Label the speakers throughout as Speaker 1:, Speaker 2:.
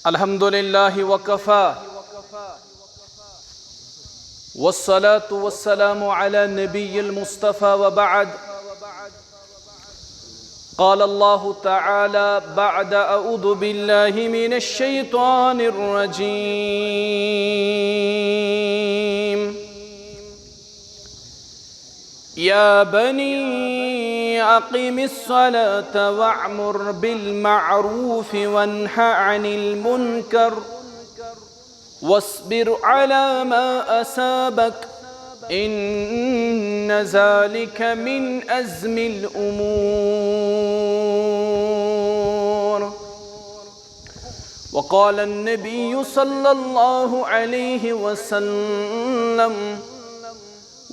Speaker 1: الحمد لله وكفى والصلاة والسلام على النبي المصطفى وبعد. قال الله تعالى بعد أعوذ بالله من الشيطان الرجيم: يا بني أقم الصلاة وأمر بالمعروف وانه عن المنكر واصبر على ما أصابك إن ذلك من أزم الأمور. وقال النبي صلى الله عليه وسلم: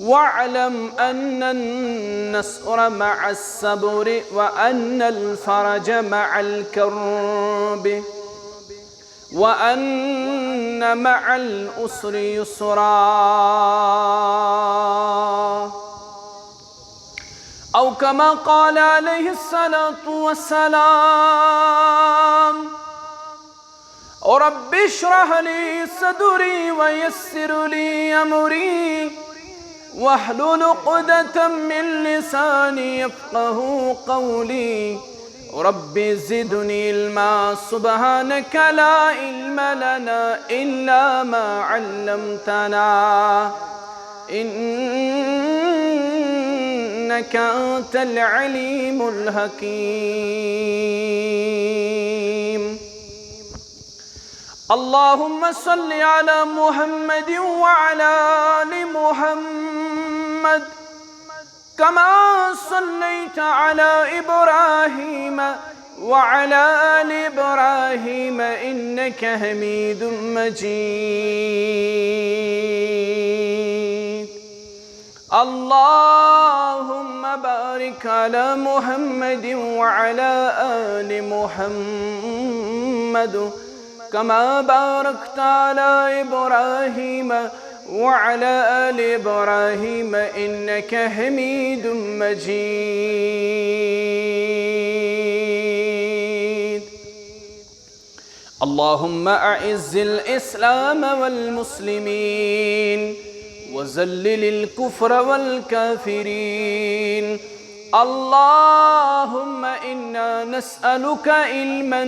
Speaker 1: واعلم أن النصر مع الصبر وأن الفرج مع الكرب وأن مع الأسر يسرا، أو كما قال عليه الصلاة والسلام: رب اشرح لي صدري ويسر لي أمري واحلل عقدة من لساني يفقه قولي رب زدني علما سبحانك لا علم لنا إلا ما علمتنا إنك أنت العليم الحكيم. اللهم صل على محمد وعلى آل محمد كما صليت على إبراهيم وعلى آل إبراهيم إنك حميد مجيد. اللهم بارك على محمد وعلى آل محمد كما باركت على إبراهيم وعلى آل إبراهيم إنك حميد مجيد. اللهم أعز الإسلام والمسلمين وذلل الكفر والكافرين. اللهم إنا نسألك علما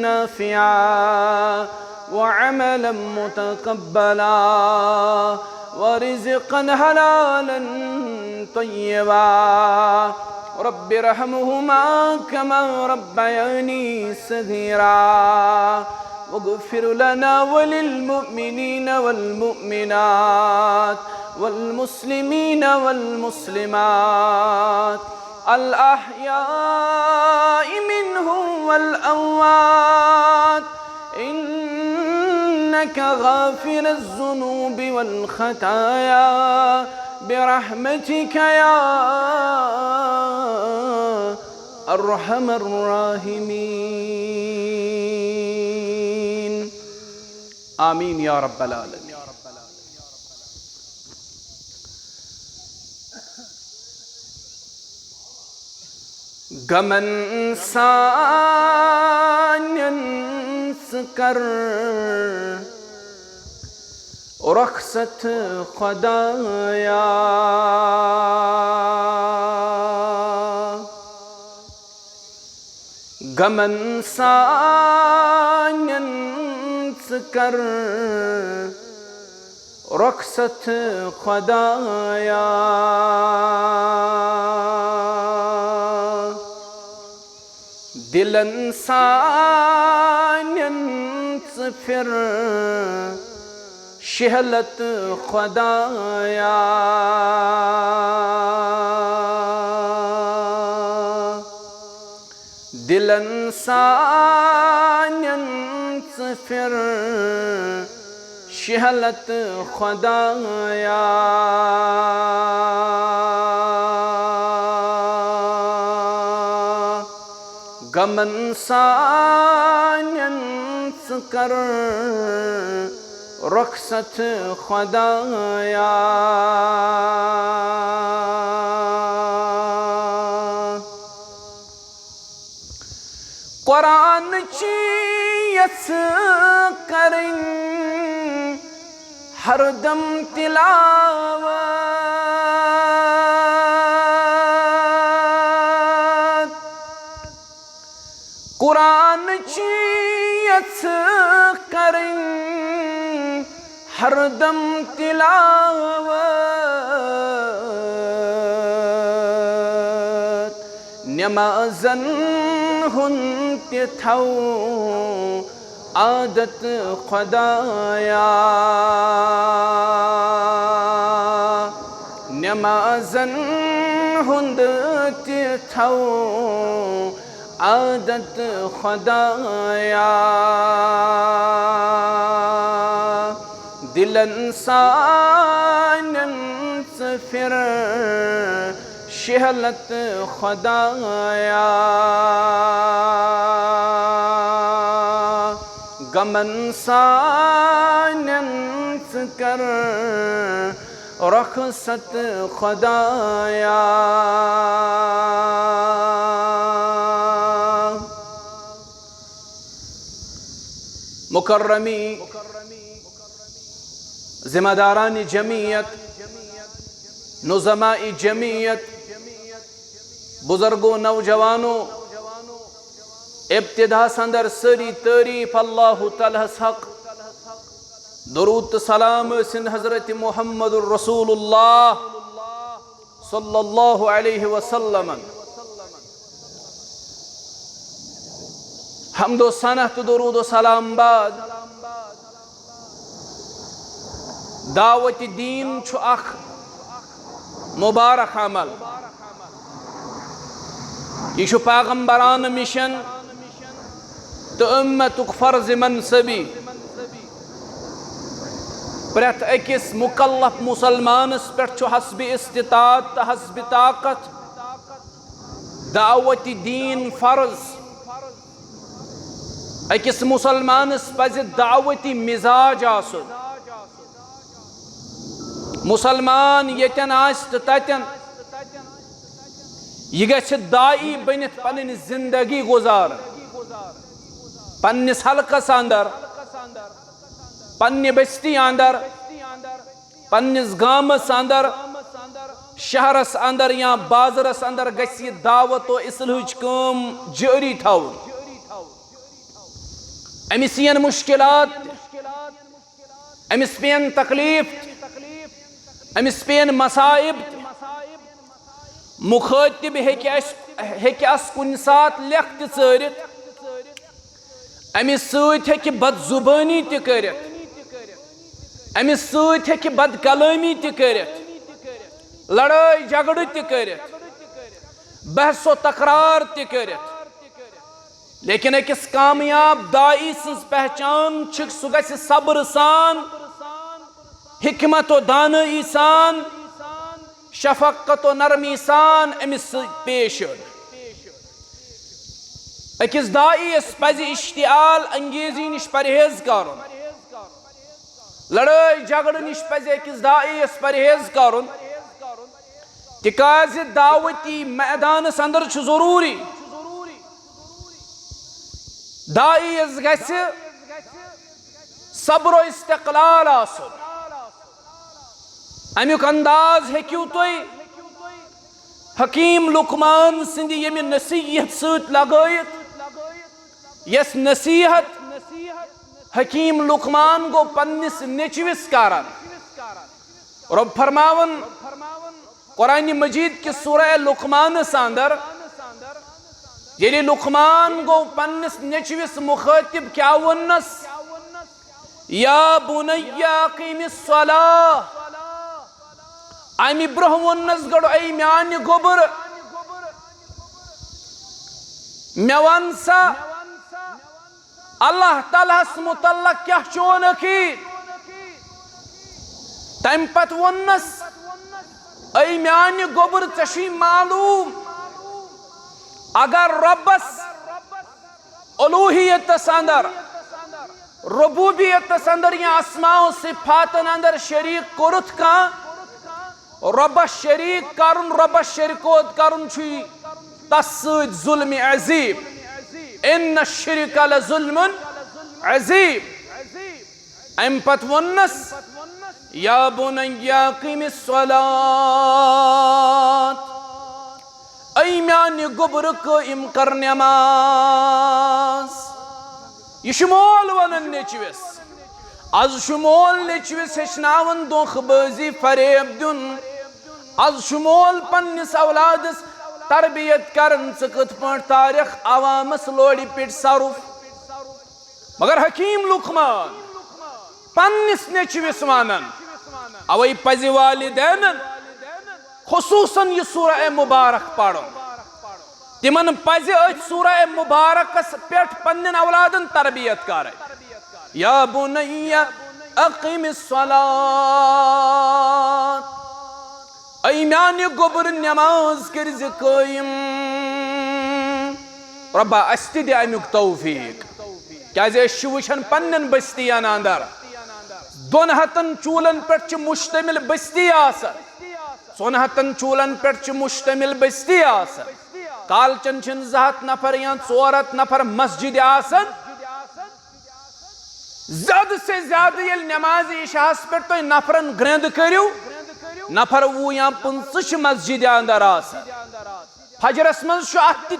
Speaker 1: نافعا وعملا متقبلا ورزقا حلالا طيبا. رب ارحمهما كما ربياني صغيرا واغفر لنا وللمؤمنين والمؤمنات والمسلمين والمسلمات الأحياء منهم والأموات إنك غافر الذنوب والخطايا برحمتك يا أرحم الراحمين. آمين يا رب العالمين. गमन सान्यन कर रखसत खुदाया गमन सान्यन कर रखसत खुदाया दिलन सान्यन फिर शहलत खुदाया दिलन सान्यन फिर शहलत खुदाया गमन सान्यन कर रखसत खुदाया कुरान ची यस करें हरदम तिलावत कुरान ची यस करें हरदम तिलावत नमाज़न हुंत थौ आदत खुदाया नमाज़न हुंद थौ आदत खुदाया दिलन सानन फिर शहलत खुदाया गमन सानन कर रखसत खुदाया मुकर्रमी जिम्मेदारानी जमीयत नुज़माई जमीयत बुजुर्गों नौजवानों इब्तिदा संदर सरी तारीफ अल्लाहु तआलास हक दुरूद सलाम सिंध हजरत मुहम्मदुर रसूलुल्लाह सल्लल्लाहु अलैहि वसल्लम हम्दो सनत दुरूद सलाम बाद दावत दीन छु अख मुबारक अमल यह पैगंबरान मिशन तो उम्मतुक फर्ज मनसबी प्रत अकिस मुकल्लफ मुसलमानस पे हस्ब इस्तिताअत हस्ब ताकत दावत दीन फर्ज अकिस मुसलमानस पज दावती मिजाज आसुन मुसलमान यतन आस तो ततन यह गछ दाई बनित पन्नि जिंदगी गुजार पन्निस हलकस अंदर पन्नि बस्ती अंदर पन्निस गामस अंदर शहरस अंदर या बाजरस अंदर गछ दावत तो इसलहुच काम जारी थाउन अमिस यन मुश्किलात अमिस पेन तकलीफ अमिस पेन मसाइब मुखातिब हेकस कुन सात लेख तरित अमिस सत बदजुबानी तरित अमिस सत बदकलामी तरित लड़ाई झगड़ तरित बहसो तकरार तरित लेकिन अकिस कामयाब दाई सज पहचान सह गछ सब्र सान हिकमत व दानई सान शफकत व नरमी सान अमिस पेश अकिस दाईस पज इश्तिआल अंगेजी निश परहेज करुन लड़ाई झगड़ निश पज अकिस दाईस परहेज करुन तिकाज दावती मैदानस अंदर जरूरी दाईस गछ सब्र इस्तक़लाल आसुन अमुक अंदाज हेक्यू तुई हकीम लुकमान सिंध यम नसीहत सत लगायत यस नसीहत हकीम लुकमान गो पन्निस नेचविस करान रब फरमावन कुरान मजीद के सूरह लुकमान अंदर ये लुकमान गो पन्निस नेचविस मुखातिब क्या वनस या बुनय्या क़ीमिस सलाह अमि ब्रोह वनस गो ऐ म्यान गोबर मे वन सा अल्लाह तालास मुतल्लक क्या चोन अखीर तम पत वनस ऐ म्यान गोबर चशी मालूम अगर रब्बस उलूहियतस अंदर रुबूबियतस अंदर या अस्माओ सिफातन अंदर शरीक कुरुत का रब्बस शरीक करुन रब्बस शरीकोत करुन छु तस जुल्म अजीम इन शिरक लजुल्मुन अजीब अम पत वन्नस या बुनय्या क़ीमिस सलात ऐ म्याने गोबर क़ाइम कर नमाज। यह मोल वनन नेचविस आज मोल नेचविस हेचनावन दोखबाजी फरेब दुन आज मोल पन्निस औलादस तरबियत करन च कथ पट तारिख अवामस लोड़ी पिट सरुफ। मगर हकीम लुकमान पन्निस नेचविस वानन अवै पज़ि वालिदैन खुसूसन यह सूरह मुबारक पढ़ुन तिमन पज़ि अथ सूरह मुबारकस पेट पन्निन औलादन तरबियत कर। या बुनय्या अक़ीमिस सलात ऐ म्याने गोबर नमाज कर क़ाइम। रब्बा अस ति दे अमुक तौफीक क्या वुचन पन्न बस्तियन अंदर 200 चूलन पे मुश्तमिल बस्ती आसन 100 चूलन पे मुश्तमिल बस्ती आसन कालचन 200 नफर या 400 नफर मस्जिद आसन। ज्यादा से ज्यादा ये नमाज इशास पे तो नफरन ग्रंद करू नफर 20 या 25 मस्जिद अंदर आसन। फजरस मज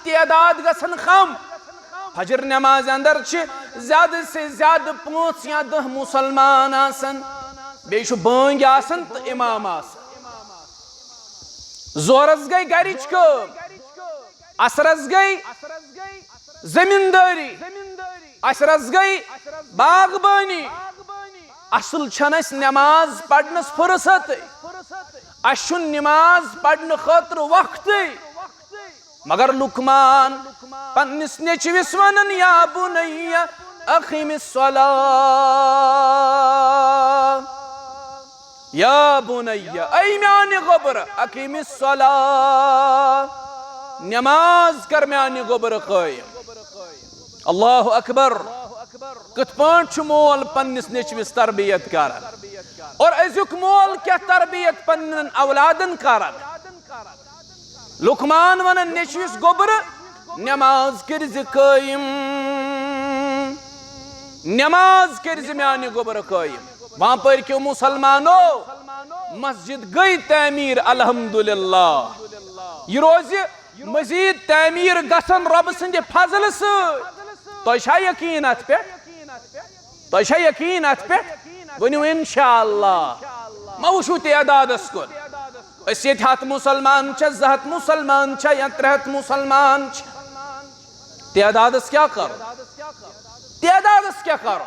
Speaker 1: तादाद गसन कम फजर नमाज अंदर ज्यादा से ज्यादा 5 या 10 मुसलमान आसन बे बांग आसन तो इमाम आसन। जोरस गई गरिच कम असरस गई जमींदारी असरस गई बागबानी असल छनस नमाज पढ़नस फुर्सत अशुन नमाज पढ़ने खतर वक्त। मगर लुकमान पन्निस नेचविस वनन या बुनय्या अक़ीमिस सलात या बुनय्या ऐ म्याने गोबर अक़ीमिस सलात नमाज कर म्याने गोबर क़ाइम। अल्लाहु अकबर कथ पाठ मोल पन्निस नेचविस तरबियत कर और अजुक मोल क्या तरबियत पन्न औलादन कर। लुकमान वनन नेचविस गोबर नमाज कर क़ाइम नमाज कर म्याने गोबर क़ाइम। वहां पर क्यों मुसलमानो मस्जिद गई तमीर अल्हम्दुलिल्लाह यह रोज मजीद तमीर गसन रब सद फजल सह यकीन अत पे यकीन अत पे वनु इंशाअल्लाह मा वुचु तादादस कुन 100 मुसलमान 200 मुसलमान या 300 मुसलमान तादादस क्या करो तादादस क्या करो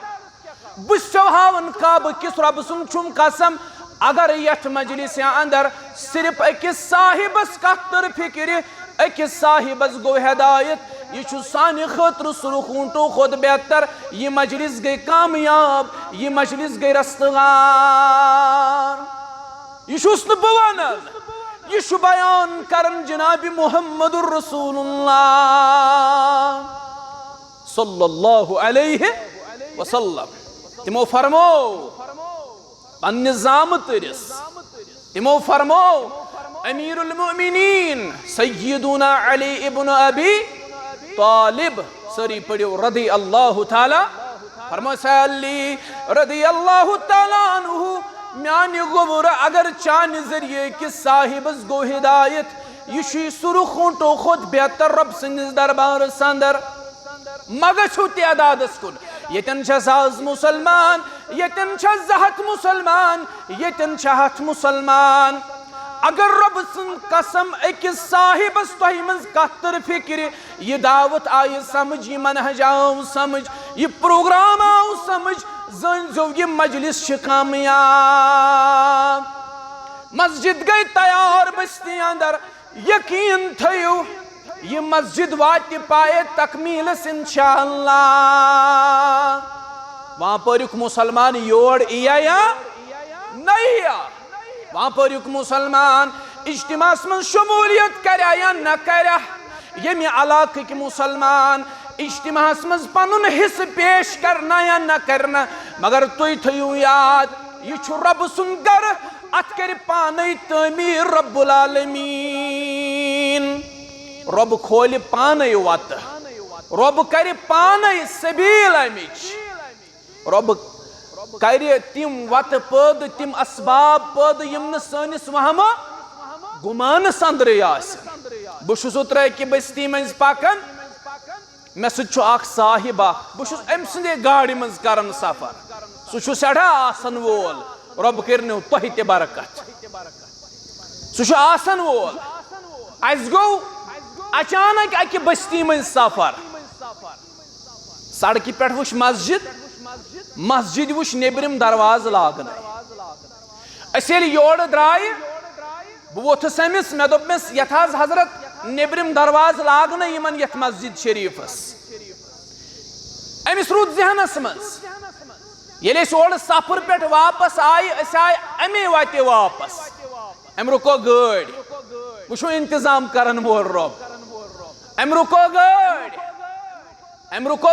Speaker 1: बुहावन काब किस रब सुन छुम कसम अगर यथ मजलिस अंदर सिर्फ अकिस साहिबस कतर फिक्र अकिस साहिबस गो हिदायत यह सानि खतर सुरखूंटो खुद बेहतर यह मजलिस गई कामयाब यह मजलिस गई रस्तगार। यह बवान यह बयान करन जनाब मुहम्मदुर रसूलुल्लाह सल्लल्लाहु अलैहि वसल्लम। तिमो फरमो पन्ने जामतरिस तिमो फरमो अमीरुल मोमिनीन सय्यदुना अली इब्न अबी तालिब सरी पढ़ो रदी अल्लाह ताला फरमो सल्ली रदी अल्लाह ताला अन्हु म्याने गोबर अगर चान जरिए कि साहिबस गो हिदायत यह सुरखूंटो खुद बेहतर रब सनिस दरबार अंदर मगछु तादादस कुन यतन 100 मुसलमान यतन 200 मुसलमान यतन 100 मुसलमान अगर रब सं कसम अकिस साहिबस तोह मज कतर फिक्र यह दावत आई समझ यह मनहज आव समझ यह प्रोग्राम आव समझ जन जो यह मजलिस कामयाब। मस्जिद गई तैयार बस्ती अंदर यकीन थयो यह मस्जिद वात पाए तकमीलस इंशाअल्लाह। वहां पर मुसलमान योड़ या नहीं वहां पर मुसलमान इज्तिमास में शमूलियत करा या न करा यमि इलाके के मुसलमान इज्तिमास में पनुन हिस्स पेश करना या न करना मगर तुई थयु याद यह रब सुन गर अत कर पाने तमीर रब्बुल आलमीन। रब खोल पाने वत रब कर पाने सबील अमिच रब करे तिम वत पद तिम असबाब पद यम सनिस वहम गुमान अंदर बहुत त्रे कि बस्ती मज पकान मे सह साहिब बहुत अम सदे गाड़ी मज कर सफर सह सड़ा आसन वोल रब कर तुह त बरकत सह आसन वोल अस गो अचानक अकि बस्ती मज सफर सड़क पे वुच मस्जिद वुच नेबरिम दरवाज लागन योर द्राय बह वोथस अमिस मे दोपमिस यथ हजरत नेबरिम दरवाज लागन यमन यथ मस्जिद शरीफस अमिस रूद जहनस मज ये ओर सफर पे वापस आय अमे वाते वापस अम रुको गाड़ी वो इंतजाम करन वोल रब अम रुको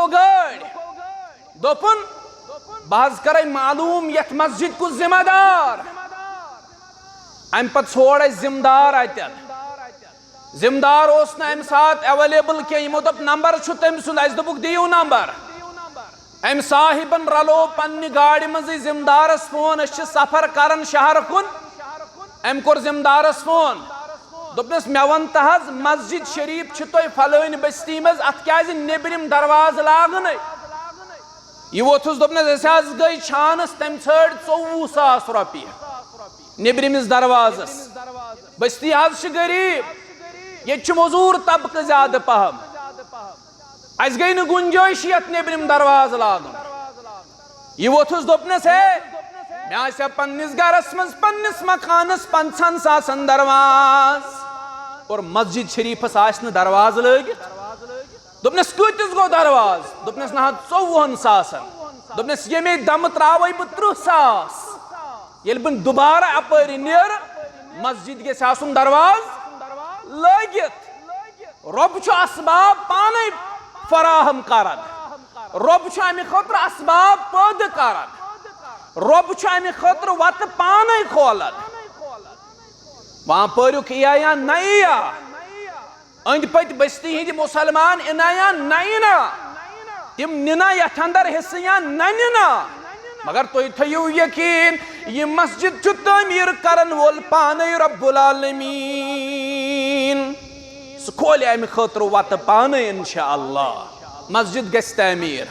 Speaker 1: गाड़ी दोपन बह कर मालूम यथ मस्जिद को जिम्मेदार अम पे छोड़ जिम्मेदार अतन जिम्मेदार अम सात अवेलेबल कह दोप नंबर तम सुंद अस दोपुक दियो नंबर अम साहिबन रलो पन्ने गाड़ी मज जिम्मेदारस फोन सफर कर शहर कुन अम कोर जिम्मेदारस फोन दोपनस मे वन तहज मस्जिद शरीफ तुह फलान बस्ती मज अत क्या नेबरिम दरवाज लागन यह वोथुस दोपनस गई छानस तम छड़ 24,000 रुपये नेबरिमिस दरवाजस बस्ती हज गरीब ये मजूर तबक ज्यादा पहम अस गई न गुंजाइश ये नेबरिम दरवाज लागन यह वोथुस दोपनस है मे पन्निस गरस मज पन्निस मकानस 50,000 दरवाज और मस्जिद शरीफस आस दरवाज लगित दोपनस कतिस गो दरवाज दोपनस ना 54,000 दोपनस ये मे दम त्रावे बह 30,000 ये बह दोबारा अपर नेर मस्जिद गे आसुन दरवाज लगित रब असबाब पाने फराहम करन रब अमे खतर असबाब पैद करन रब अमे खतर वत पाने खोलन वहां परुक या नया अंद पत बस्ती हिंद मुसलमान इनाया नयना तिम निना यथ अंदर हिस्से या नना मगर तुम थो यकीन यह मस्जिद तमीर करन वोल पाने रब्बुल आलमीन सह खोल अमे खतर वत पाने इंशाअल्लाह मस्जिद गस तमीर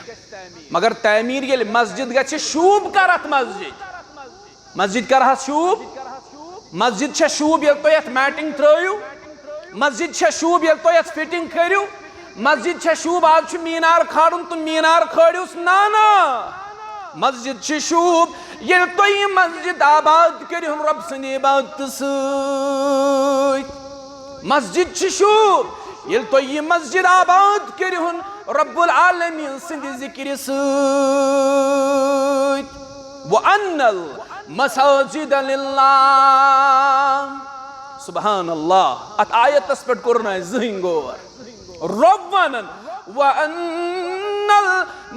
Speaker 1: मगर तमीर ये मस्जिद गछ शूब कर मस्जिद कर शूब मस्जिद शूब ये तुम मैटिंग त्रयू मस्जिद शूब ये तुम फिटिंग करू मस्जिद शूब आज मीनार खाड़न तो मीनार खड़ूस ना मस्जिद शूब ये तुम मस्जिद आबाद करू रब सद इबादत मस्जिद शूब ये तुम मस्जिद आबाद करू रब्बुल आलमीन सद जिक्र व अन्नल मसाजिद लिल्लाह सुबहान अल्लाह अत आयतस पे कोर जहन गौर रब वनन व अन्नल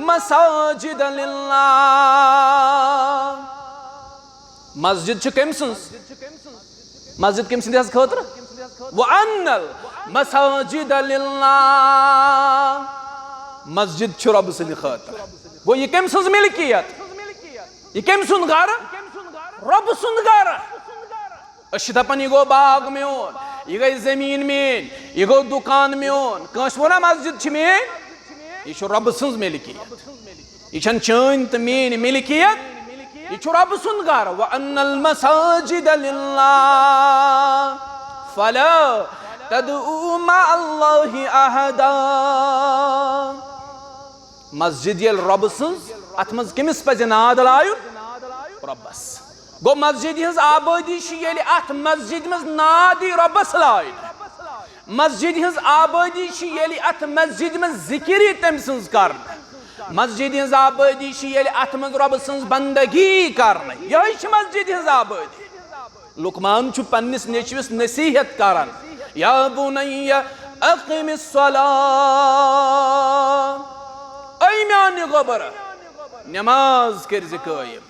Speaker 1: मसाजिद लिल्लाह मस्जिद कम मस्जिद कम सद खतर व अन्नल मसाजिद लिल्लाह मस्जिद रब सद खतर गो यह कम सज मिल्कियत यह कम सुंद घर रब सुंद घर दपान यह गो बाग मोन यह गई जमीन मेन यह गो दुकान मोन कस वो ना मस्जिद मेन यह रब सज मिल्कियत यह चन तो मेन मिल्कियत यह रब सुंद घर व अन्नल मसाजिद लिल्लाह फला तदऊ मअल्लाहि अहदा मस्जिद ये रब सज अत मज कमिस पज नाद लायुन रबस गो मस्जिद हज आबादी अत मस्जिद मज नादी रबस लाइन मस्जिद हज आबादी अत मस्जिद मज जिक्र तम सज कर मस्जिद हज आबादी अत मज रब सज बंदगी कर यह मस्जिद हज आबादी लुकमान पन्निस नेचविस नसीहत करान या बुनय्या अक़िमिस सलाह ऐ म्यान गोबर नमाज कर क़ायम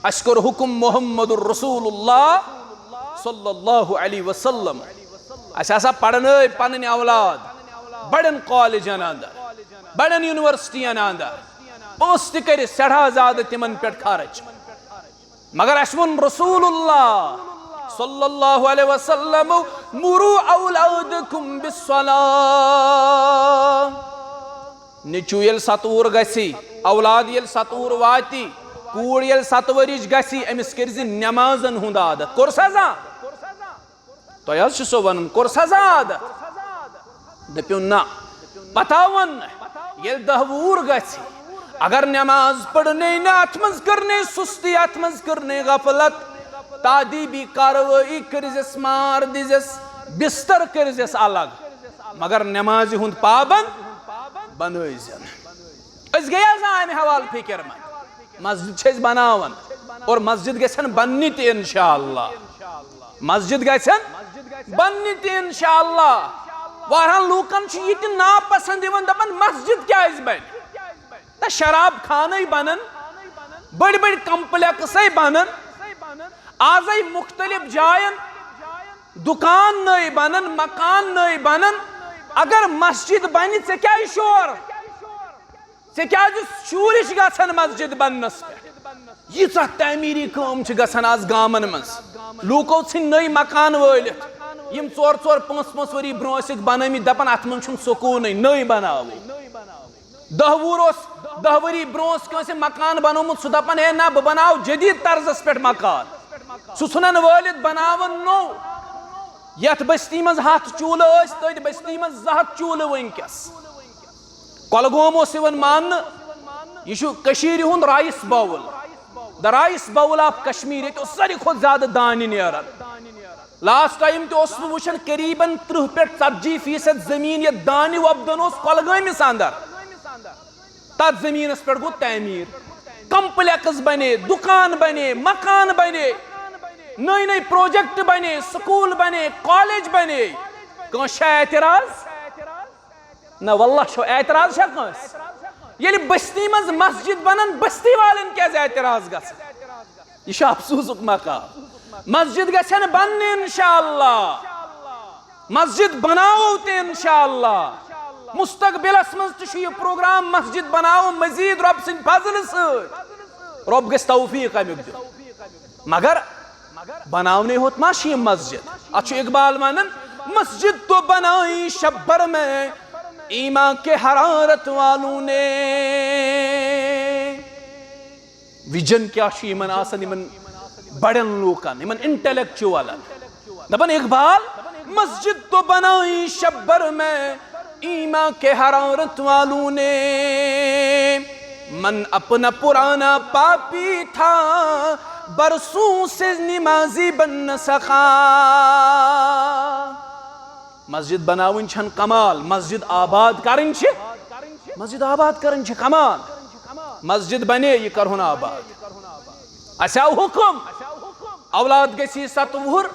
Speaker 1: अशकर हुकुम मोहम्मदुर रसूलुल्लाह सल्लल्लाहु अलैहि वसल्लम असा पढ़न पन्न औलाद बड़न कॉलेजन अंदर बड़न यूनिवर्सिटियन अंदर पोस कर सड़ा ज्यादा तिमन पे खर्च मगर अशवन रसूलुल्लाह सल्लल्लाहु अलैहि वसल्लम मुरु औलादकुम बिस्सलाह निचु येल सतूर गसी औलाद येल सतूर वाती कूड़ येल 7 वरिश गसी अमिस करजि नमाजन हुंद आदत कोर सजा तो सो वन कोर सजा आदत दप्यु ना पतावन येल 10 वूर गसी अगर नमाज पढ़ने न अत मज करने सुस्ती अत मज करने गफलत तादीबी कार्रवाई करजस मार दिजस बिस्तर करजस अलग मगर नमाज हुंद पाबंद बनोजन अस गया अमे हवाल फिक्र मत मस्जिद बनावन और मस्जिद गसन बननी ते इंशाअल्लाह मस्जिद गसन बननी ते इंशाअल्लाह वारहान लूकन ये नापसंद दपन मस्जिद क्या बन त शराब खाने बनन बड़ी बड़ी कम्प्लेक्स बनन आज मुख्तलिफ जायन दुकान नई बनन मकान नई बनन अगर मस्जिद बन से क्या शोर से क्या शूरिश गसन मस्जिद बनस पे यीचा तमीरी काम गसन आज गामन मज लूको नई मकान वलित यम 4-4-5 वरी ब्रो बनमित दपन अत मन सुकून नई बनाव 10 वरी ब्रो मकान बनोमुत सह दपान है ना बह बनाव जदीद तर्जस पे मकान सुनन वलित बनावन नो यथ बस्ती मज 100 चूल तथ बस्ती मज 200 चूल वनकस कोलगोम मान यह हुंद rice bowl the rice bowl of Kashmir ये सारी खुद ज्यादा दान नेरान लास्ट टाइम तो वुचन करीबन 30 पे 40% जमीन ये दान वपदन कोलगमिस अंदर तथ जमीनस पे गो तमीर कम्प्लेक्स बने दुकान बने मकान बने नई नई प्रोजेक्ट बने स्कूल बने कॉलेज बने एतराज ना वल्लाह एतराज ये बस्ती मज मस्जिद बनन बस्ती वालन क्या एतराज गह अफसूस मकाम मस्जिद गसन बन इंशाअल्लाह मस्जिद बनाओ ते इंशाअल्लाह मुस्तकबिलस मज यह प्रोग्राम मस्जिद बनाओ मजीद रब सिंद फजल सत रब गस तौफीक अमुक दिन मगर बनावने होत मा मस्जिद अच्छु इकबाल वनन मस्जिद तो बनाई शब्बर में ईमा के हरारत वालों ने विजन क्या इन आसन इन बड़न लूकन इन इंटेलेक्चुअल दपन इकबाल मस्जिद तो बनाई शब्बर में ईमा के हरारत वालों ने मन अपना पुराना पापी था बरसों से नमाजी बन न सका मस्जिद बनावन छन कमाल मस्जिद आबाद करन छ मस्जिद आबाद करन छ कमाल मस्जिद बने ये करहुन आबाद असा हुकुम औलाद गसी 7 वुहर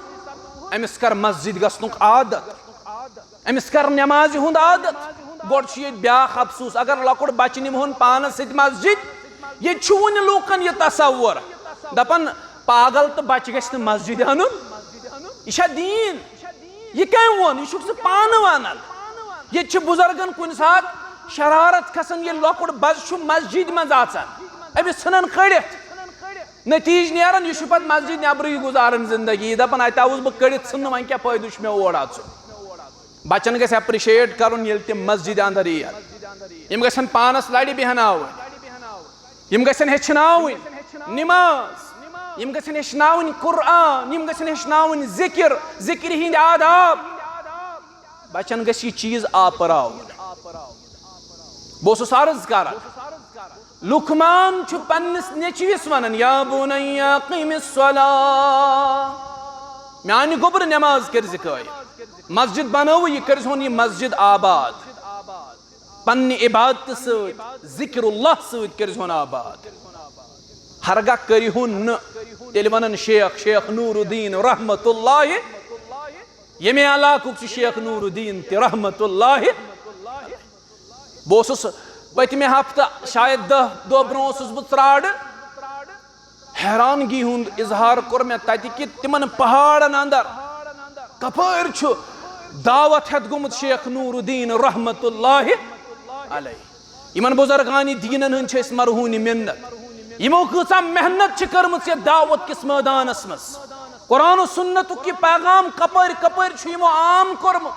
Speaker 1: अमिस कर मस्जिद गसनुक आदत अमिस कर नमाज हुंद आदत गोड छ ये ब्याख अफसोस अगर लकुड़ बच निमहन पानस सत मस्जिद ये छुन लूकन ये तसव्वुर दपन पागल तो बच गस मस्जिद अनुन यह दीन यह कम वो यह पान वन ये बुजुर्गन कुन सात शरारत खसन ये लकुड़ बच मस्जिद मज अमिस सन कड़ित नतीज नेरान यह पे मस्जिद नबर गुजारन जिंदगी दपान अवस बह कड़ित सन वन क्या फायदु मे ओर बचन गस एप्रिशिएट करुन ये तम मस्जिद अंदर यम गसन पानस लड़ि बेहनावन यम गसन हेचनावन नमाज यम गसन हेचनावन कुरान यम गसन हेचनावन जिक्र जिक्र हिंद आदाब बचन गस यह चीज आपरावन बस अर्ज कर लुकमान पन्निस नेचविस वन या बुनैया क़ीमिस सलाह म्यानि गोबर नमाज कर कायम मस्जिद बनाओ यह कर यह मस्जिद आबाद पन्नि इबादत सत जिक्रुल्लाह सत कर आबाद हरगा करिहुन तेल वनन शेख शेख नूरुद्दीन रहमतुल्लाह यमे इलाकुक शेख नूरुद्दीन ते रहमतुल्लाह बह पतमे हफ्ता शायद 10 दो ब्रो बह त्राड़ हैरानगी हुंद इजहार कोर मे तत कि तिमन पहाड़न अंदर कपर दावत हेत गुमुत शेख नूरुद्दीन रहमतुल्लाह अलैह इमन बुजुर्गानी दीनन हन छे मरहूनी मिन्नत इमो कसा मेहनत कर्मच दावत किस मैदानस मज कुरान सुन्नत की पैगाम कपर कपर इमो आम कोरमुत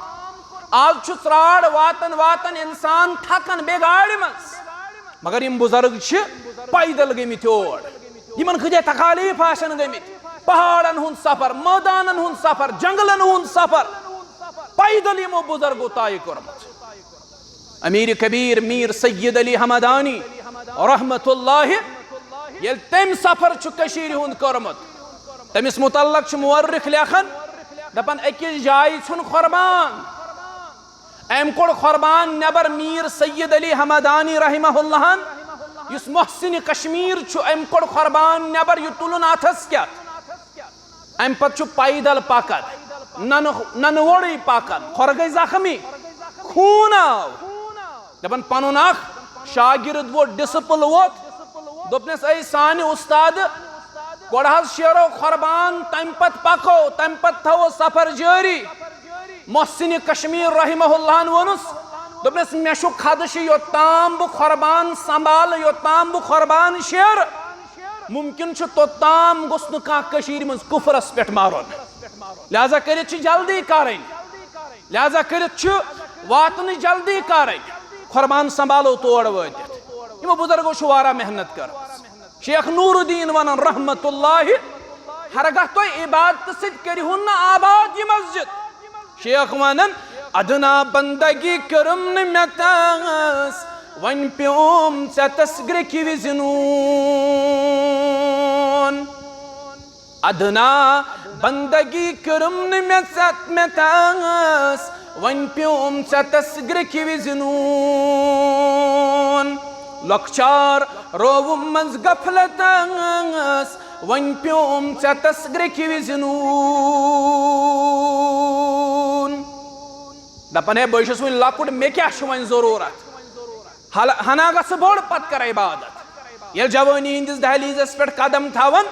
Speaker 1: आज त्राड़ वातन वातन इंसान थकन बे गाड़ी मज मगर यम बुजुर्ग पैदल गमित और यमन खजा तकालीफ आशन गमित पहाड़न हुन सफर मैदानन हुन सफर जंगलन हुन सफर पैदल यमो बुजुर्गो तय कोरमुत अमीर कबीर मीर सैयद अली हमदानी रहमतुल्लाह येल तम सफर कशीर हुंद कोरमुत तमिस मुतल्लक मुवर्रिख लेखन दपन अकिस जाय छुन कुर्बान अम कोड़ कुर्बान नबर मीर सैयद अली हमदानी रहमहुल्लाहन युस मोहसिन कश्मीर छु अम कोड़ कुर्बान नबर यु तुलन अथस क्या अम पत छु पैदल पाकन नन वोड़ी पाकन खर गई जख्मी खून आव दपन पनुन अख शागिर्द वो डिसिपल वोत दोपनस ऐ सानि उस्ताद गोड़ हज शेरो कुर्बान तम पत पको तम पत थवो सफर जारी मोहसिन कश्मीर रहमहुल्लाहन वनुस दोपनस मे छु खदश योताम बु कुर्बान संभाल योताम बु कुर्बान शेर मुमकिन छु तोताम गोस न का कशीर मज कुफरस पेट मारोन लिहाजा करित छु जल्दी करन लिहाजा करित छु वातन जल्दी करन कुर्बान संभालो तोड़ वतित यमो बुजुर्गो छु वारा मेहनत कर शेख नूरुद्दीन वनन रहमतुल्लाह हरगह तो इबादत सिद करिहुन आबाद ये मस्जिद शेख वनन अदना बंदगी करम न मतास वन प्योम सतसग्र की विजनून अदना बंदगी करम न मतास वन प्योम सतसग्र की विजनून लक्षार रोव मंज गफलतास वन प्योम सतसग्र की विजनून दपन है बस वो लकुट मे क्या वन जरूरत हना गस बोड़ पत कर इबादत ये जवानी हंदिस दहलीजस पे कदम थावन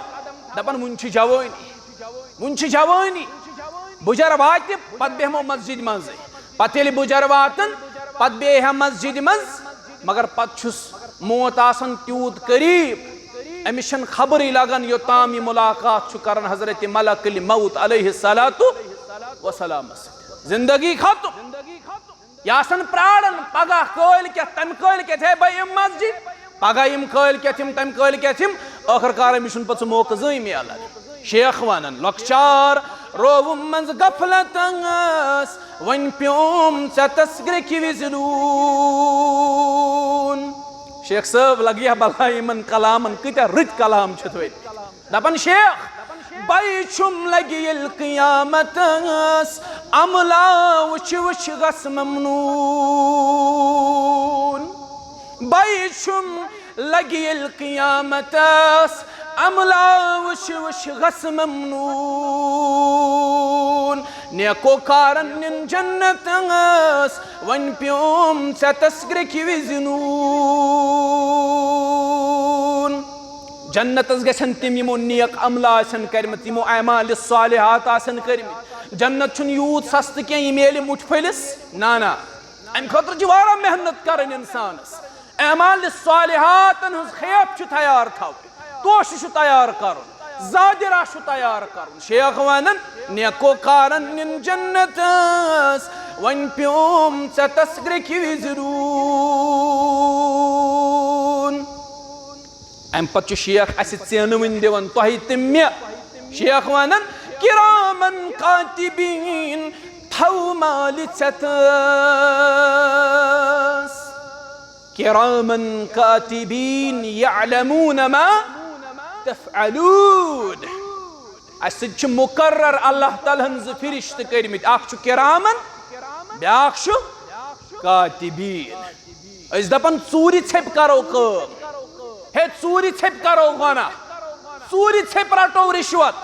Speaker 1: दपन वुन जवानी बुजर वात पत बेहमो मस्जिद मज पत ये बुजर वातन पत बेह मस्जिद मज मगर पत छुस मौत आसन त्यूत करीब अमिश खबर लगन योताम मुलाकात कर हजरत मलकुल मौत अलैहिस्सलातु वसलाम जिंदगी खत्म यासन प्राणन पगह कल क्या तम कल क्या थे भाई मस्जिद पगह यम कल क्या थिम तम कल क्या थिम आखिरकार अमिश पे मौका जई मिलन शेख वनन लक्षार रोव मंज गफलत वन प्योम तस्गर की विजलून शेख साहब लगिया भला यमन कलामन कत्या रत कलाम दपन शेख बाई छुम लगी क़यामत अमला वुच वुच गस ममनून बाई छुम लगी क़यामत अमला वुच वुच गस ममनून नेको कारन जन्नत वन प्योम तस्गर की विजनून जन्नत गसन तिम यमो नेक अमला आसन करमत यमो अमाल सालिहात आसन करमत जन्नत छुन यूत सस्त के इमेल मुठ फलिस ना ना अम खतर ज वारा मेहनत करन इंसानस अमाल सालिहात हज खेप छु तैयार थाव तोश छु तैयार करन जादिरा छु तैयार करन शेख वनन नेको कारन जन्नत वन प्योम तस्गर की विजरून अम पे शेख अस चेन दिवन तुह तम मे शेख वनन किरामन कातिबीन थव माल किरामन कातिबीन यअलमून मा तफअलून अस मुकर्रर अल्लाह ताला ज फरिश्त करमित अख किरामन ब्याख कातिबीन अस दपन चूरि छप करो काम हे चूरि छप करो गाना चूरि छप रटो रिश्वत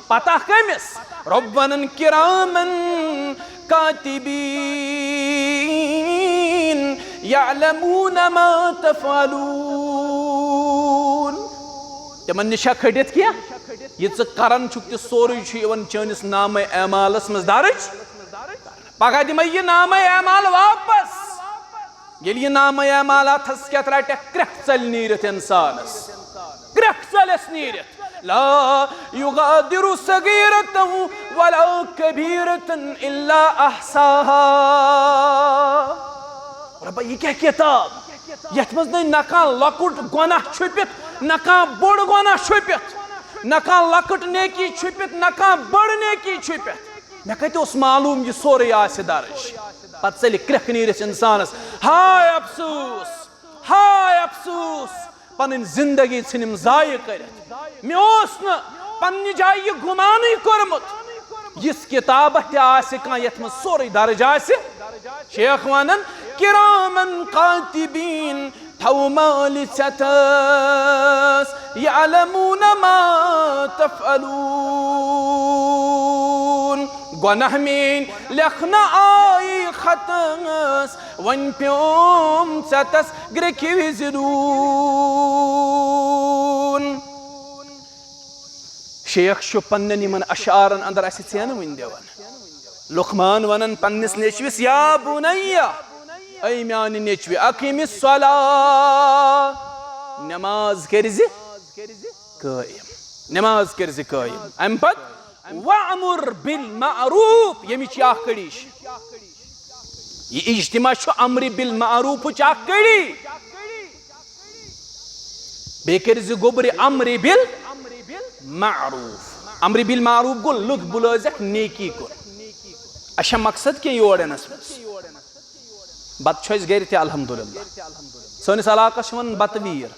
Speaker 1: पता कमिस रब्बनन किरामन कातिबीन यअलमून मा तफअलून तमन निशा खड़ित क्या ये करन छुक सोरे चनिस नाम अमालस मज दर्ज पगह दिम यह नाम अमाल वापस ये यह नाम अमाल अथस क्या रट क्रख चल नीरत इंसानस क्रख चलस नीरत ला युगादिरु सगीरतन वला कबीरतन इल्ला अहसाहा। रब्बा ये क्या किताब यथ मज न लकुट गुनाह छुपित न बोड़ गुनाह छुपित न लकुट नेकी छुपित न बड़ नेकी छुपित मे कत मालूम यह सोरे आसे दर्ज पत चल क्रख नीरस इंसानस हाय अफसूस पन जिंदगी इन जाय कर मे पन्ने जाय यह गुमान कोर्मुत यस किताब यथ मज सोरे दर्ज आसे। शेख वनन किरामन कातिबीन थौमाल सतस यअलमून मा तफअलून। गुनाह में लिखना आई खतस वन प्योम सतस ग्रखि जरून। शेख शु पन्न निमन अशारन अंदर अस चेन वन दिवन लुकमान वनन पन्निस नेचविस या बुनैया ऐ म्यान नेचवी अकीमिस सला नमाज कर्ज कायम नमाज कर्ज कायम अम पत वअमुर बिल मारूफ यमिच कड़ी यह इज्तिमा अमर बिल मारूफ कड़ी बे कर्ज गोबर अमर बिल मारूफ। अमर बिल मारूफ गो लुक बुलक नेकी कुन अच्छा मकसद क्या योर यनस बत गर अल्हम्दुलिल्लाह सनिस इलाकस वन बतवीर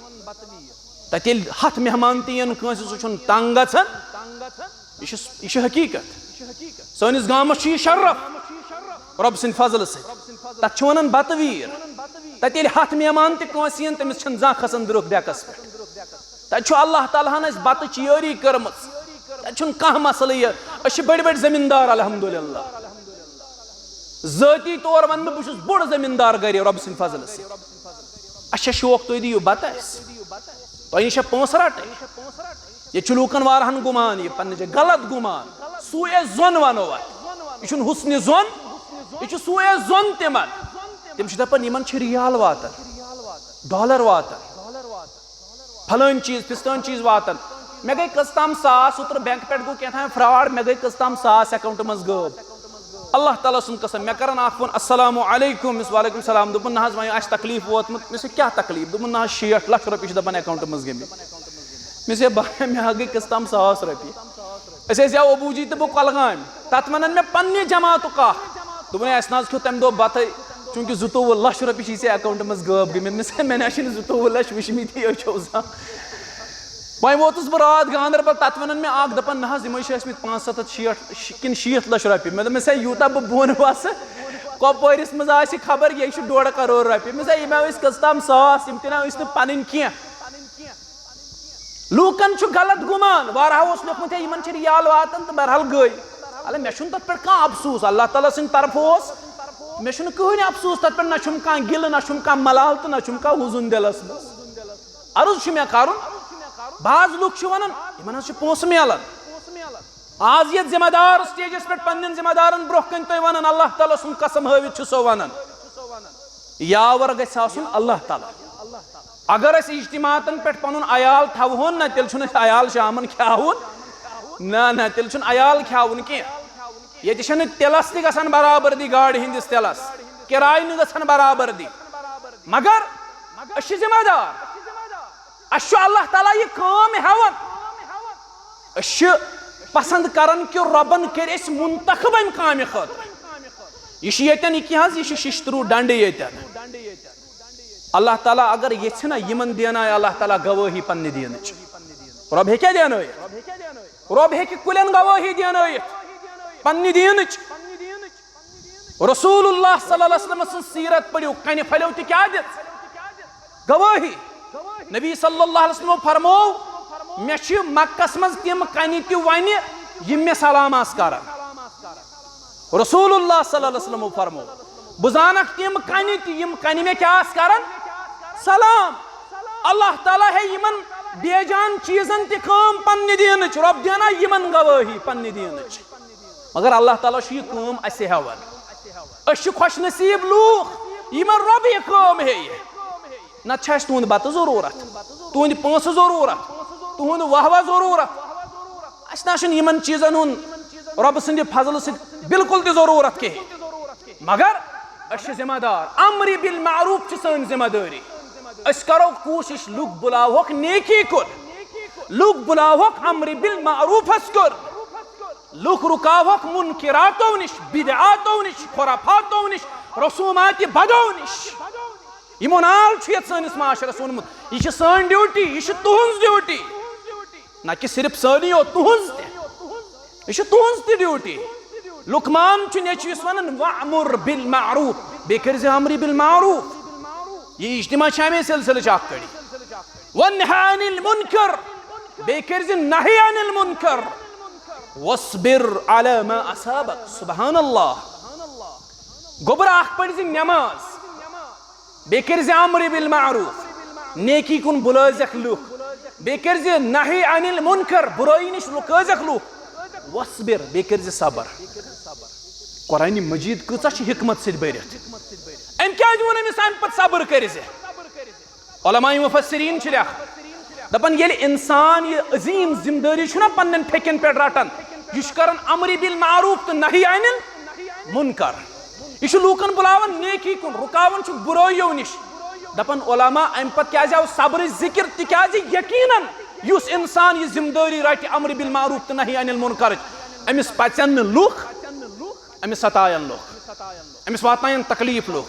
Speaker 1: तत हथ मेहमान तीन कंस सह तंग यह हकीकत सनिस गामस शर्फ रब सिंद फजल तथ वन बतवीर तत हथ मेहमान तस यन तमिस जा खसन दुरुख डेकस पे तत अल्लाह ताला बत चीरी कर्म तत कह मसल यह बड़ बड़ जमींदार अल्हम्दुलिल्लाह ज़ाती तौर वन बहुत बोड़ जमींदार गर रब सिंद फजल अच्छा शौक तुम दियो बत तुम नी पोस रट ये लूकन वारहन गुमान यह पन्ने गलत गुमान सूए जोन वनो यह हुस्न जोन यह सूए जोन तिम दपान यमन रियाल वातन डॉलर वातन फलान चीज फिस्तान चीज वातन मे गई कस ताम सास उतर बैंक पे गो क्या फ्रॉड मे गई कस ताम सास अकाउंट मज गब अल्लाह ताला सुन कसम मे कर फोन अस्सलामु अलैकुम वालेकुम सलाम दोपन ना वो आस तकलीफ वोतमुत मे क्या तकलीफ दोपन ना 60 लाख रुपये दपान अकाउंट मज गई मे मे गई कस ताम 100 रुपये अस अबूजी तो बह कलगाम तथ वन मे पन्ने जमात कह दोपन अस ना खो तम दो बत चूंकि 22 लाख रुपये से अकाउंट मज गब गई मे ना 22 लाख वुचमित अच्छो वह वोतुस बह रात गांधरबल तथ वन मे दपान ना यम 560 किन 60 लाख रुपये मे दोप यूता बह बोन बस कपवरिस मज आ खबर यह 1.5 करोड़ रुपये मे यम कस ताम 100 यम पन कह लूकन गलत गुमान वारहा लिखमुत यमन रियाल वातन तो बहरहाल गई अल मे तथ पे कह अफसूस अल्लाह ताला सिंद तरफ मे कहन अफसूस तथ पे ना कह गिल ना कह मलाल तो ना कह हुजुन दिलस मज अर्ज मे कर बाज लुक वन इन पोस मिलान आज ये जिम्मेदार स्टेजस पे पन्न जिम्मेदारन ब्रोह कन तुम वन अल्लाह ताला सुन कसम हवित सो वन यावर गसन अल्लाह ताला अगर अस इज्तिमातन पे पन अयाल थवन ना तेल अयाल शामन ख्यावन ना तेल अयाल ख्यावन कह ये तिलस तक बराबरदी गाड़ी हंदिस तिलस किराय न बराबरदी मगर जिम्मेदार अश अल्लाह ताला यह काम हेवन पसंद करन कि रबन कर मुंतखब अम काम खतर यह कह शिश्तरू डंड ये अल्लाह ताला अगर ये यमन देना अल्लाह ताला गवाही पन्ने दिन रब हे देन रब हे कुलन गवाही देन पन्ने दिन रसूलुल्लाह सल्लल्लाहु अलैहि वसल्लम सीरत पढ़ो कन फलो तो क्या गवाही नबी सल्लल्लाहु अलैहि वसल्लम फरमो मे मक्कस मज तम कन वन यम मे सलाम कर रसूलुल्लाह सल्लल्लाहु अलैहि वसल्लम फरमो बह जानक तम कन मे क्या कर सलाम अल्लाह ताला है यमन बेजान चीजन तम पन्ने दिन रब देना यमन गवाही पन्ने दिन मगर अल्लाह ताला यह काम अस हेवन खुश नसीब लूख यमन रब यह काम हे ना तुंद बत जरूरत तुंद पंस जरूरत तुंद वाहवा जरूरत यमन चीजन हुंद रब सद फजल से बिल्कुल ति जरूरत कहें मगर जिम्मेदार अम्र बिल मारूफ सन जिम्मेदारी करो कोशिश लुक बुलावोक नेकी कुन लुक बुलावोक अम्र बिल मारूफस कुन लुक रुकावोक मुनकिरातों निश बिदआतों निश खुराफातों निश रसूमात बदों निश यमो नाल सनिस माशरस वोनमुत यह सन ड्यूटी यह तुहंज ड्यूटी ना कि सिर्फ सनी हो तुहंज यह तुहंज ति ड्यूटी लुकमान नेचुस वन वअमुर बिल मारूफ बे कर अम्र बिल मारूफ यह इज्तिमा अमे सिलसिल कड़ी वन्हा अनिल मुनकर बे कर नही अनिल मुनकर वस्बिर अला मा असाबक सुबहान अल्लाह गोबर पढ़ नमाज बे कर अम्र बिल मारूफ नेकी कुन बुलाजक लुक बे कर नही अनिल मुनकर बुराई निश रुकाजक लुक वस्बिर बे कर सबर कुरान मजीद कचा हिकमत से भरित अम क्या वो अमिस अम पे सब्र कर उलमाए मुफस्सिरीन दपान ये इंसान यह अजीम जिम्मेदारी पन्न फेकन पे रटान यह कर अम्र बिल मारूफ तो नही अनिल मुनकर यह लूकन बुलावन नेकी कुन रुकावन बुराइयों निश दपान उलमा अम पे क्या आव सब्र जिक्र तिकाज यकीनन युस इंसान यह जिम्मेदारी रट अम्र बिल मारूफ तो नही अनिल मुनकर अमिस पचन लूख अमिस सतायन लूख अमिस वातायन तकलीफ लूख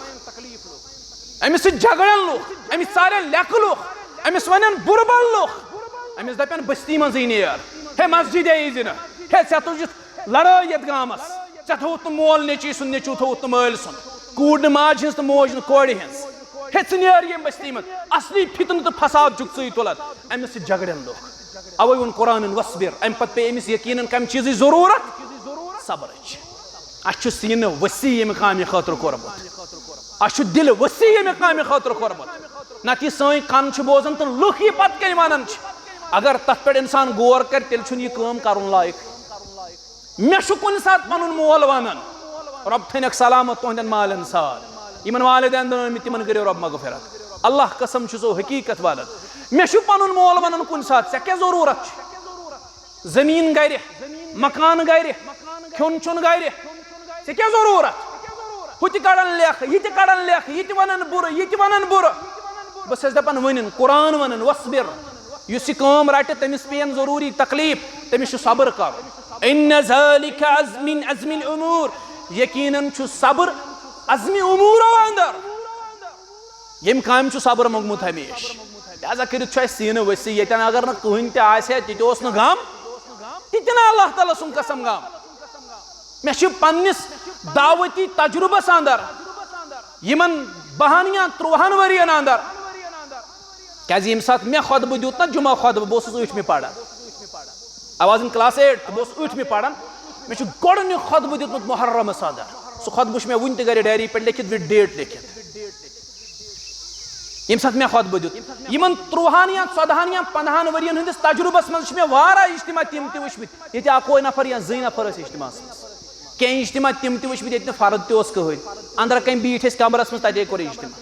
Speaker 1: अमिस झगड़न लूख अमिस सारे लेख लूख अमिस वन बुरबल लूख अमिस दपन बस्ती मज नेर हे मस्जिद इजन हे ऐ तुजित लड़ाई ये गामस ऐ थोत मोल नेची सुन नेचू थोत मल सुन कूड़ माज हज तो मोज कोड़ हज हे नेर ये बस्ती मज असली फितन तो फसाद जुक तुलन अमिस झगड़न लूख अवे वोन कुरान वस्बिर अम पे पे अमिस यकीनन कम चीज जरूरत सब्र अन वसी ये काम खतर कोर्मुत दिल वसी ये काम खतर कोर्मुत नत सी कन बोजान तो लुख यह पत कन वन अगर तथ पे इंसान गौर कर तेल यह काम कर लायक मे कुन सात पन मोल वन रब थनक सलामत तुहद मालन साल इन वालदैन दिन तिमन करो रब मगफिरत अल्लाह कसम सो हकीकत वालन मे पन मोल वन कुन सात क्या जरूरत जमीन गर मकान गर खुन चुन गर क्या जरूरत हु कड़न लेख यह कड़न लेख यह वन बुर यह वन बुर बस दपान वन कुरान वन वस्बिर युस यह काम रट तमिस पेन जरूरी तकलीफ तमिस सब्र कर इन्न ज़ालिका अज़्मिन अज़्मिल उमूर यकीनन छु सब्र अज़्मि उमूर अंदर यम काम छु सब्र मंगमुत हमेश लिहाजा करित छु सीन वसी यतन अगर न कहीं ते आसे तित ओस न गाम तितना अल्लाह ताला सुन कसम गाम मे छु पन्निस दावती तजुर्बस अंदर यमन 12 या 13 वरियन अंदर क्या यम साथ मे खुतबह दित ना जुमा खुतबह बस ऊठमी पढ़ान आवाज क्लास 8 बस ऊठमी पढ़ान मे गोडन खुतबह दितमुत मुहर्रमस अंदर सह खुतबह मे वन गर डायरी पे लिखित विद डेट लिखित यम साथ मे खुतबह दित यमन 13 या 14 या 15 वरियन हंदिस तजुर्बस मज मे वारा इज्तिमा तिम ते वुचमित ये अकोई नफर या 2 नफर इज्तिमा कह इज्तिमा तिम ते वुचमित ये फर्द ते कहन अंदर कम बीठ कमरस मज तते कोर इज्तिमा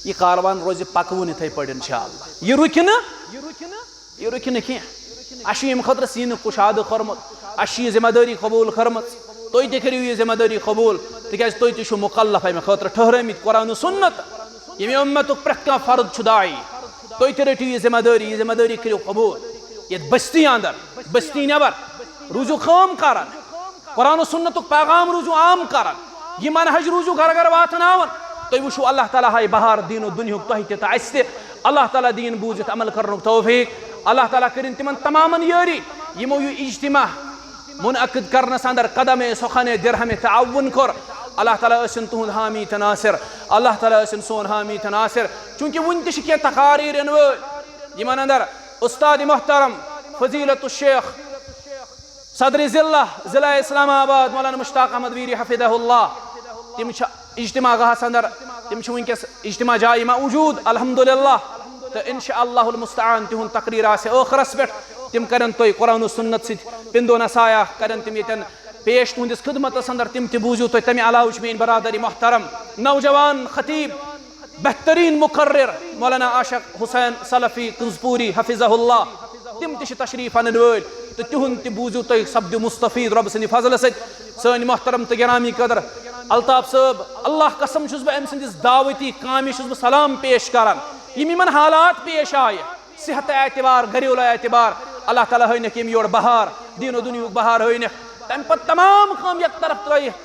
Speaker 1: यह कारवान रोज पकवन इथे पे इंशाअल्लाह यह रुक न कह अम खतर सीन कुशाद कर्मुत यह जिम्मेदारी कबूल कर्मत तुम ते करो यह जिम्मेदारी कबूल तिकाज तुम ते मुकल्लफ अमे खतर ठहरमित कुरान सुन्नत यमे उम्मतुक प्रत कह फर्द दाई तुम ते रटो यह जिम्मेदारी करो कबूल ये बस्ती अंदर बस्ती नबर रूजू काम कर कुरान सुन्नतुक पैगाम रूजू आम कर यह मनहज रूजू घर घर वातनावन तुम वो अल्लाह ताला हाय बहार दीन दुनिया तुह अल्लाह ताला दीन बूजित अमल कर तौफीक अल्लाह ताला करिन तिमन तमामन यारी यमो यह इज्तिमा मुनअक्किद करनस अंदर कदम सुखन दिरहम तआवुन कर अल्लाह ताला असिन तुहद हामी तनासिर अल्लाह ताला असिन सोन हामी तनासिर चूंकि वन तश कह तकारीर यमन अंदर उस्ताद मोहतरम फजीलतुल शेख सदर जिला इस्लामाबाद मौलाना मुश्ताक अहमद वीरी हफिज़हुल्लाह तिम इज्तिमा गहस अंदर तिम वनकस इज्तिमा जाय मौजूद अल्हम्दुलिल्लाह तो इंशाअल्लाहुल मुस्तआन तिहुन तकरीर आसे आखिरस पे तिम करन तो कुरान सुन्नत सित पिंदो नसाया करन तिम यतन पेश तुंदिस खिदमत अंदर तिम ते बूझू तुम तमे अलाव मेन बरादरी मोहतरम नौजवान खतीब बेहतरीन मुकर्रिर मौलाना आशिक हुसैन सलफी कंजपूरी हफिज़हुल्लाह तिम ते तशरीफ अन वल तो तिहुन ते बूझू तुम सब्द मुस्तफीद रब सद फजल सन मोहतरम तो गिरामी कदर अल्ताफ साहब अल्लाह कसम छुस बह अम सदिस दावती कामि छुस बह सलाम पेश करान यम हालात पेश आय सेहत एतबार घरेलू एतबार अल्लाह ताला हनक यम योर बहार दीनो दुनिया बहार हनक तम पत तमाम काम यक तरफ त्रयित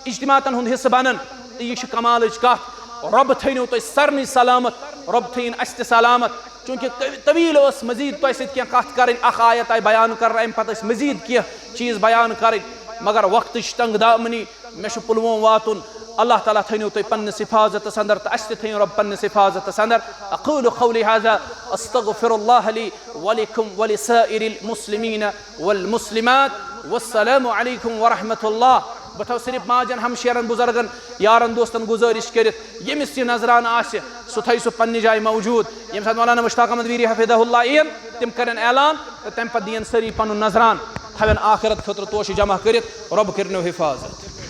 Speaker 1: इज्तिमातन हुंद हिस्स बनन यह कमाल कत रब थो तुम सरनी सलामत रब थन अस सलामत चूँकि तवील मजीद तुम सत कत कर आयत आय बयान कर अम पे मजीद कह चीज़ बयान कर मगर वक्त तंग दामनी मे पुलवोम वातुन अल्लाह ताला थो तुम पन्निस हिफाजत अंदर तो अस थो रब पन्निस हिफाजत अंदर अक़ूलु क़ौली हाज़ा अस्तग़फिरुल्लाह ली व लकुम व लिसाइरिल मुस्लिमीन वल मुस्लिमात वस्सलामु अलैकुम व रहमतुल्लाह। बह थो सिर्फ माजन हमशेरन बुजुर्गन यारन दोस्तन गुजारिश कर यमिस यह नजरान आस सह थो सह पन्ने जाय मौजूद यम साथ मौलाना मुश्ताक अहमद वीरी हफिज़हुल्लाह यन तिम करन ऐलान तो तम पे दिन सारी पन नजरान थवन आखिरत खतर तोश जमा कर रब कर हिफाजत।